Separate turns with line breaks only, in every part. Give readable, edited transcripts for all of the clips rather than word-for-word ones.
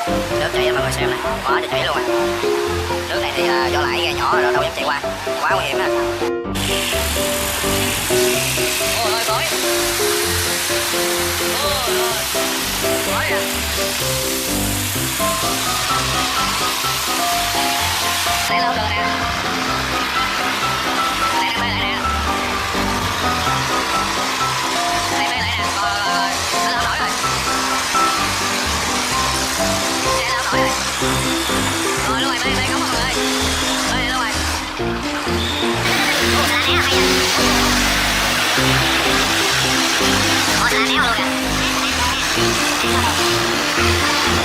Nước chảy mọi người xem này, quá trời chảy luôn à. Nước này thì do lại ghe nhỏ rồi đâu dám chạy qua, quá nguy hiểm ha. Ôi ơi bói. Ôi ơi. Bói à. Đây là đường nè. Đây đang bơi lại nè. Đây bơi lại nè. Rồi. Nó lao nổi rồi. Đây lao nổi rồi. Rồi luôn rồi, bơi cống mọi người ơi. Bơi này luôn rồi. Ủa, xà né hay vậy? Ủa, xà néo luôn kìa.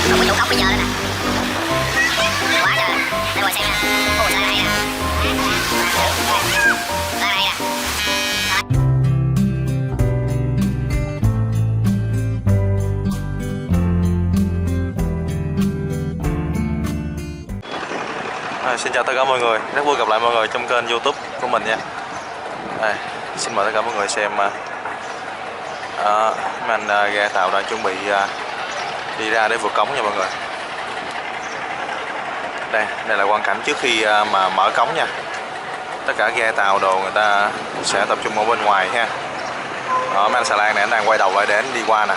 Không có chủ cống bây giờ nữa nè. Quá trời. Đây ngồi xem nè. Ủa, xà này nè. Xà này nè.
Xin chào tất cả mọi người, rất vui gặp lại mọi người trong kênh YouTube của mình nha. Xin mời tất cả mọi người xem mấy anh ghe tàu đang chuẩn bị đi ra để vượt cống nha mọi người. Đây là quang cảnh trước khi mà mở cống nha. Tất cả ghe tàu đồ người ta sẽ tập trung ở bên ngoài ha. Mấy anh xà lan này anh đang quay đầu lại để anh đi qua nè.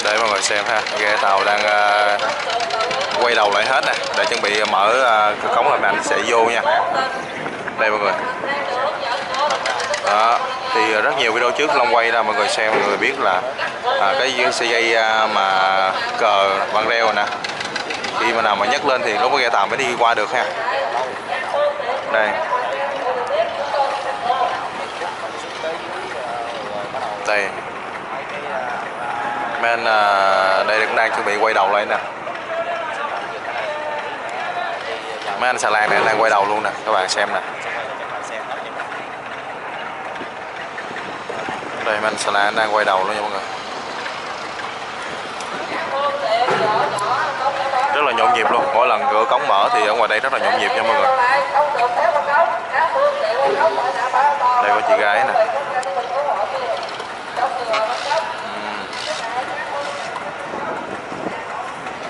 Để mọi người xem ha, ghe tàu đang quay đầu lại hết nè để chuẩn bị mở cửa cống là anh sẽ vô nha. Đây mọi người. Đó, thì rất nhiều video trước Long quay ra mọi người xem, mọi người biết là cái sợi dây mà cờ băng reo nè, khi mà nào mà nhấc lên thì lúc ghe tàu mới đi qua được ha. Đây. Đây. Men đây cũng đang chuẩn bị quay đầu lại nè. Mấy anh xà lan này đang quay đầu luôn nè, các bạn xem nè. Đây mấy anh xà lan đang quay đầu luôn nha mọi người. Rất là nhộn nhịp luôn, mỗi lần cửa cống mở thì ở ngoài đây rất là nhộn nhịp nha mọi người. Đây có chị gái nè.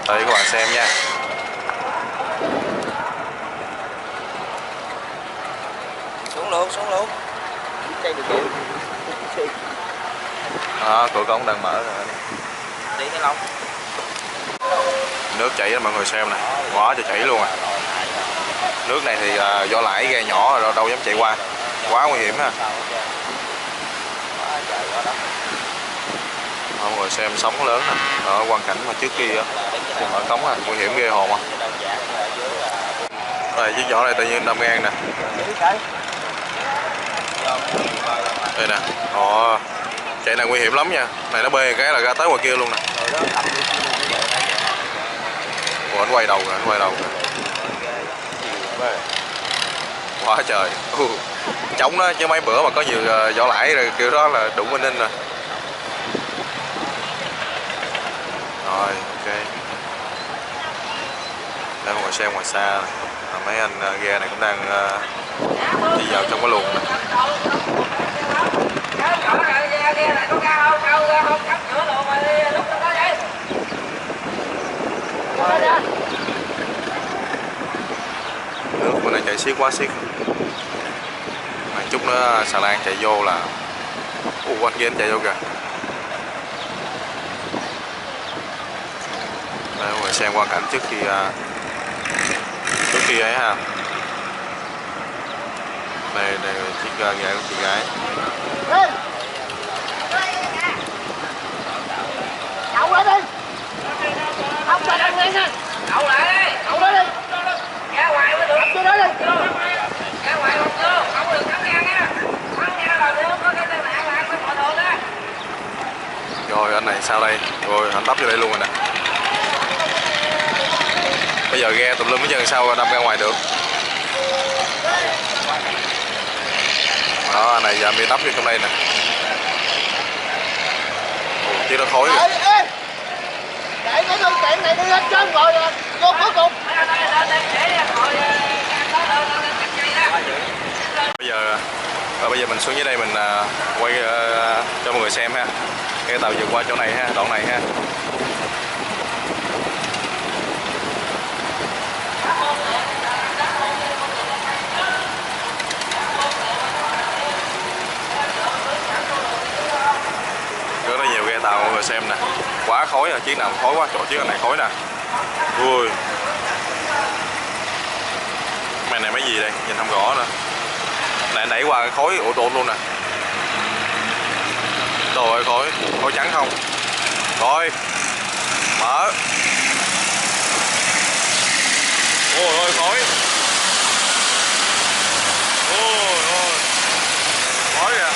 Đây các bạn xem nha.
Xuống luôn. Đây được kìa.
Cửa cống đang mở rồi.
Đi cái lông.
Nước chảy mọi người xem nè, quá trời chảy luôn à. Nước này thì do lãi ghe nhỏ rồi đâu dám chạy qua, quá nguy hiểm ha. Mọi người xem sóng lớn nè, ở quang cảnh mà trước khi mở cống à, nguy hiểm ghê hồn à. Đây chiếc giỏ này tự nhiên đâm ngang nè. Đây nè, chạy này nguy hiểm lắm nha, này nó bê cái là ra tới ngoài kia luôn nè. Ủa, anh quay đầu kìa, quá trời. Trống đó chứ mấy bữa mà có nhiều vỏ lãi rồi kiểu đó là đụng bên ninh rồi. Rồi, ok. Để mọi người xem ngoài xa mấy anh ghe này cũng đang đi vào trong cái luồng này. Nước bên này chạy xiết quá xiết. Mà chút nữa xà lan chạy vô là anh kia anh chạy vô kìa. Đây mọi người xem quang cảnh trước khi ấy ha. Đây chiếc ghe của chị gái.
Đậu lại đi. Không cho đậu lên anh. Đậu lại đi. Đậu lên đi. Ra ngoài mới được. Cho nó đi. Ra ngoài không được. Không được cắm ngang á. Cắm ngang là nếu có cái tai nạn là anh phải bồi thường đó.
Rồi anh này sao đây? Rồi anh tấp vô đây luôn rồi nè. Bây giờ ghe tùm lum cái chân sao đâm ra ngoài được. Đó, anh này giờ bị tấp vô trong đây nè. Chứ nó thối kìa.
Để cái phương tiện này đi lên trên rồi vô cuối cùng.
Bây giờ mình xuống dưới đây mình quay cho mọi người xem ha. Cái tàu vượt qua chỗ này ha, đoạn này ha. Rất là nhiều ghe tàu mọi người xem nè. Quá khói rồi, chiếc nào khói quá, chỗ chiếc này khói nè. Ui. Mày này mấy gì đây, nhìn không rõ nữa. Nãy nãy qua cái khói ổ tộn luôn nè. Trời ơi khói trắng không. Rồi. Mở. Ôi ôi khói. Ôi ôi. Khói kìa.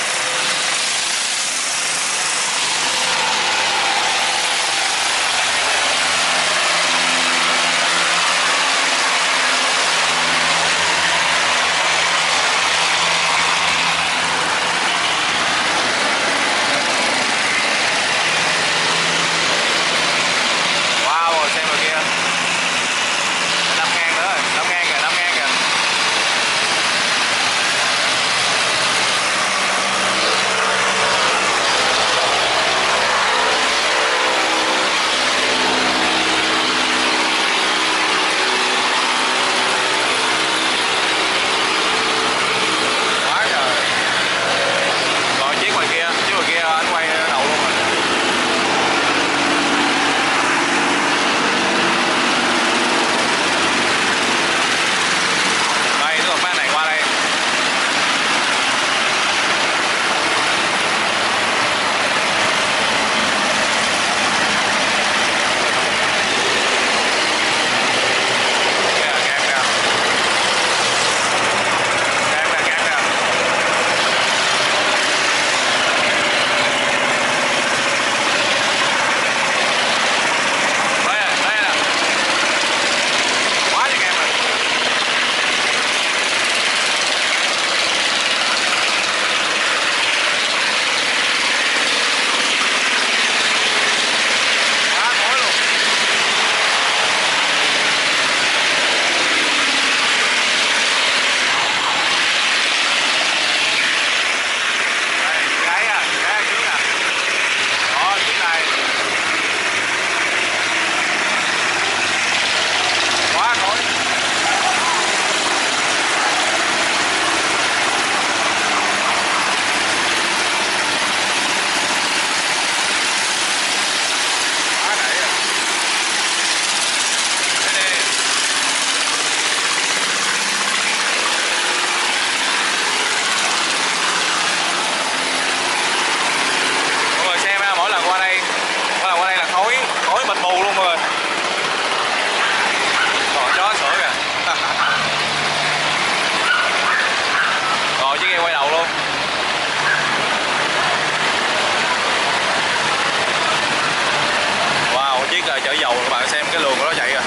Chở dầu các bạn xem cái luồng của nó chạy kìa.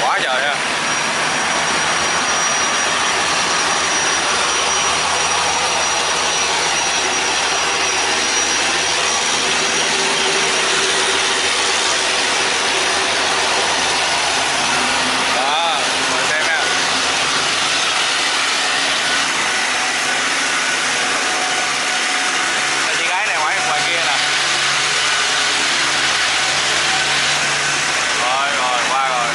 Quá trời ha. Đó, mọi người xem nha. Đây chị gái này ngoài kia nè. Rồi, qua rồi.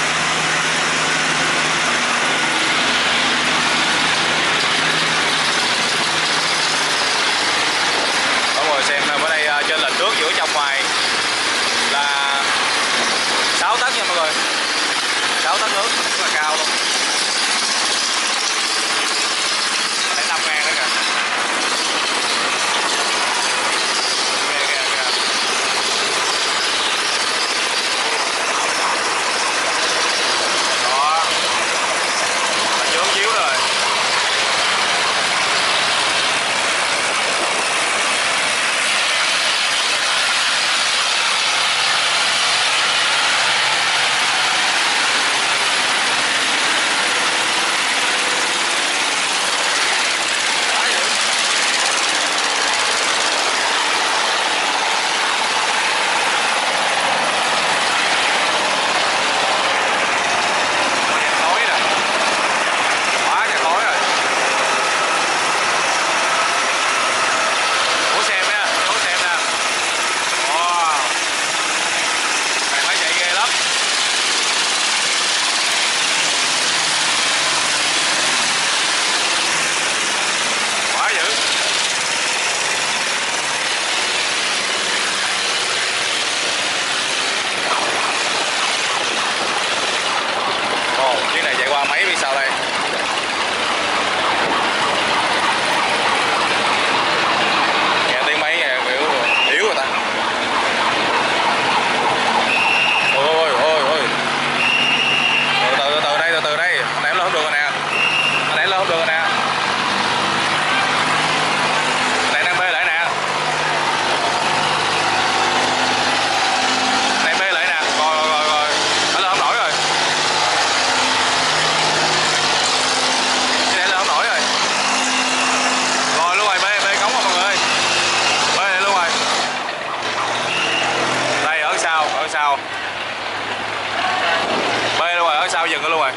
sau dừng luôn rồi.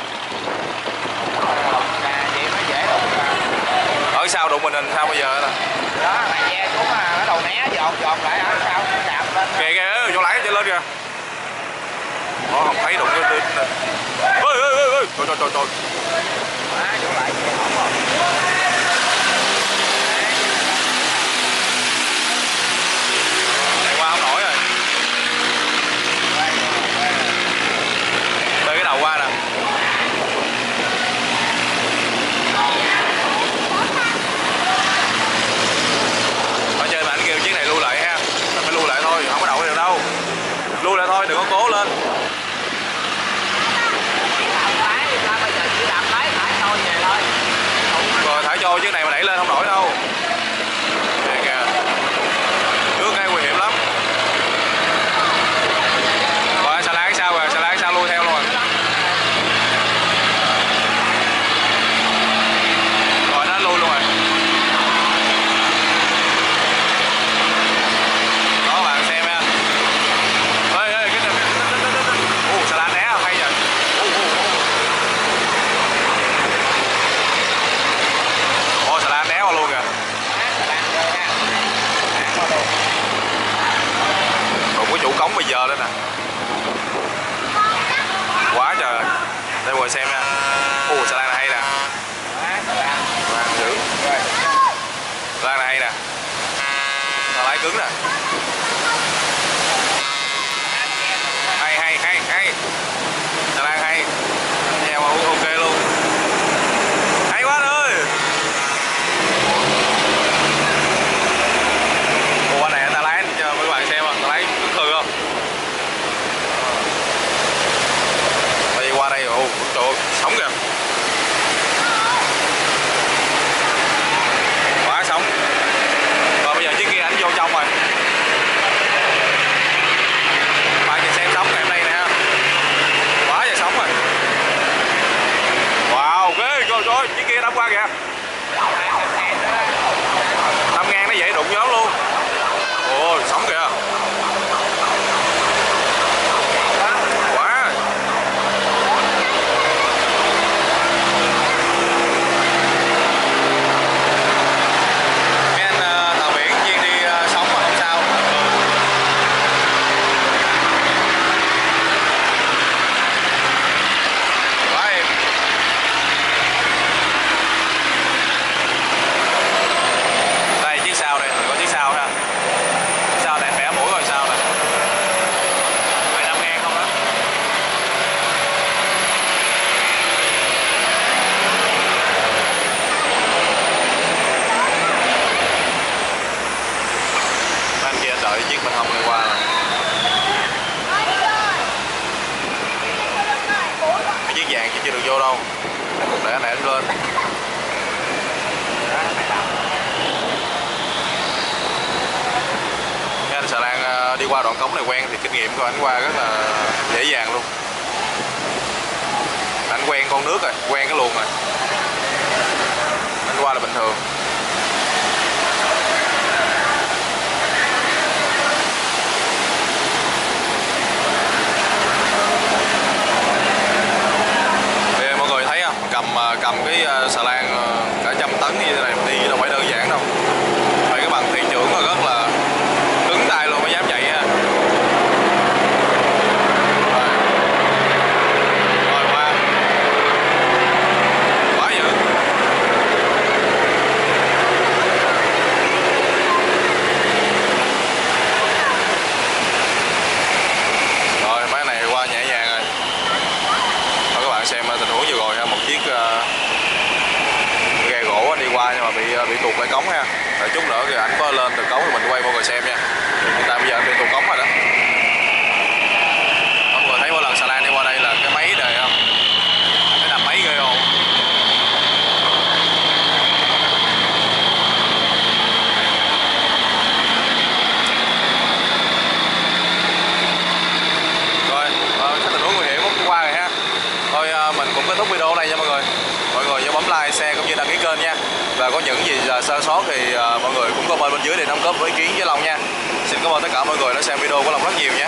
Vậy mới dễ đụng.
Ở sau đụng mình sao bây giờ nè.
Đó, mày che xuống mà nó đầu né dột lại ở sau đạp lên.
Kìa kìa, vô lái cho lên kìa. Nó không thấy đụng cái nè. Ơi. Trời.
Đó, vô lại không rồi.
Qua không nổi rồi. Đây cái đầu qua nè. Ở trên mà anh kêu chiếc này lưu lại ha. Mình phải lưu lại thôi, không có đậu được đâu. Lưu lại thôi, đừng có cố lên.
Bây giờ chỉ đạp lái thải thôi về thôi.
Rồi thả cho chiếc này mà đẩy lên không nổi đâu. Đây kìa. Nước ngay nguy hiểm lắm. Rồi xà lan sau rồi, xà lan sau lui theo luôn rồi. Rồi nó lui luôn rồi. Đó bạn xem nha. Ê cái này. Xà lan né hay vậy. Xà lan né qua luôn kìa. Còn cái chủ cống bây giờ đây nè. Quá trời. Đây mọi người xem nha. Xà lan này hay nè. Xà lan dữ. Xà lan này hay nè. Xà lái cứng nè. Hay. Xà lan hay. Nheo ok luôn. Hay quá anh ơi. Anh này ta lái cho mấy bạn xem không? Ta lái cứng thường không? Bây giờ qua đây, trời ơi, sống kìa. Quá sống. Rồi bây giờ chiếc kia anh vô trong rồi. Bạn nhìn xem sống em đây nè. Quá trời sống rồi. Wow, ghê, trời, chiếc kia đâm qua kìa. 5.000 nó dễ đụng nhóm luôn. Ôi, sống kìa. Quá. Mấy anh tàu biển chuyên đi sống mà không sao. Quá em. Đây chiếc sau đây, có chiếc sau ha. Sao này bẻ mũi rồi sao nè. 15.000 không đó. Anh kia đợi chiếc bên hông đi qua nè. Cái chiếc vàng chứ chưa được vô đâu. Để anh này lên. Anh xà lan đi qua đoạn cống này quen thì kinh nghiệm của anh qua rất là dễ dàng luôn. Anh quen con nước rồi, quen cái luồng rồi. Anh qua là bình thường. Bây mọi người thấy không? Cầm cái xà lan cả 100 tấn như thế này đi đâu phải đơn giản đâu. Phải cái bằng thuyền trưởng rất là cứng tay luôn mới dám chạy ha. Rồi qua. Quá dữ. Rồi máy này qua nhẹ nhàng rồi. Thôi các bạn xem tình huống vừa rồi ha, một chiếc ghe gỗ anh đi qua nhưng mà bị tuột lại cống ha. Đợi chút nữa thì anh có lên từ cống thì mình quay mọi người xem nha. Hiện tại bây giờ anh bị tuột cống rồi đó. Mọi người thấy mỗi lần xà lan đi qua đây là cái máy đề không? Cái đầm máy ghê không? Rồi, cái tình huống nguy hiểm cũng qua rồi ha. Thôi mình cũng kết thúc video này nha mọi người. Mọi người nhớ bấm like, share cũng như đăng ký kênh nha. Và có những gì sơ sót thì mọi người cũng comment bên dưới để đóng góp với ý kiến với Long nha. Xin cảm ơn tất cả mọi người đã xem video của Long rất nhiều nha.